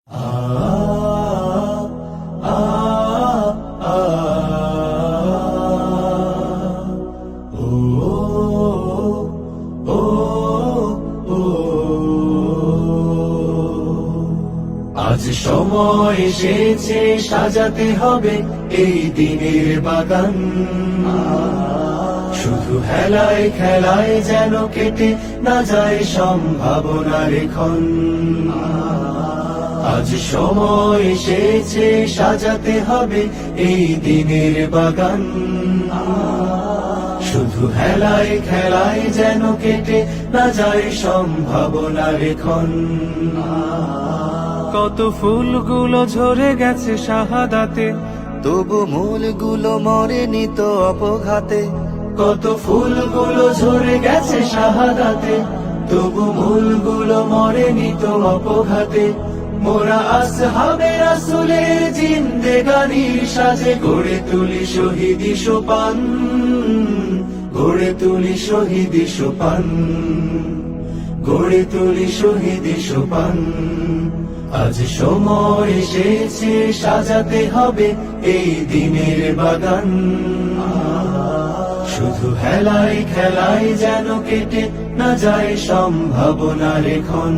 আজ সময় এসেছে সাজাতে হবে এই দিনের বাগান, শুধু হেলায় খেলায় যেন কেটে না যায় সম্ভাবনার ক্ষণ। আজ সময় এসেছে সাজাতে হবে এই দিনের বাগান, শুধু হেলায় খেলায় যেন কেটে না যায় সম্ভাবনার ক্ষণ। কত ফুলগুলো ঝরে গেছে শাহাদাতে, তবু মূলগুলো মরেনি তো অপঘাতে। কত ফুলগুলো ঝরে গেছে শাহাদাতে, তবু মূলগুলো মরেনি তো অপঘাতে। মোরা আসহাবে রাসূলের জিন্দেগানির সাজে গড়ে তুলি শহীদি সোপান, গড়ে তুলি শহীদি সোপান, গড়ে তুলি শহীদি সোপান। আজ সময় এসেছে সাজাতে হবে এই দিনের বাগান, শুধু হেলায় খেলায় যেন কেটে না যায় সম্ভাবনার ক্ষণ।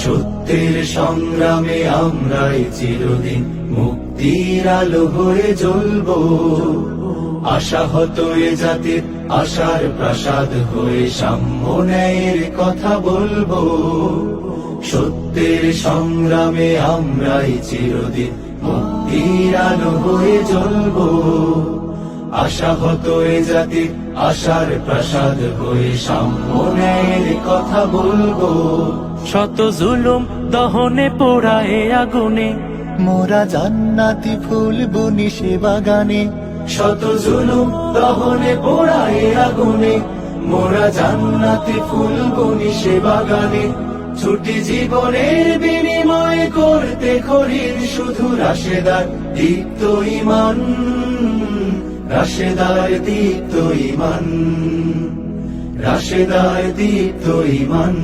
সত্যের সংগ্রামে আমরাই চিরদিন মুক্তির আলো হয়ে জ্বলবো, আশাহত এ জাতির আশার প্রাসাদ হয়ে সাম্য ন্যায়ের কথা বলবো। সত্যের সংগ্রামে আমরাই চিরদিন মুক্তির আলো হয়ে জ্বলবো, আশাহত এ জাতির আশার প্রাসাদ হয়ে সাম্য ন্যায়ের কথা বলবো। শত জুলুম দহনে পোড়া এ আগুনে, মোরা জান্নাতি ফুল বুনি সে বাগানে। শত জুলুম দহনে পোড়ায় আগুনে, মোরা জান্নাতি ফুল বুনি সে বাগানে। ছুটি জীবনের বিনিময় করতে খরিদ শুধু রাশেদার দীপ্ত ঈমান, রাশেদার দীপ্ত ঈমান, রাশেদার দীপ্ত ঈমান।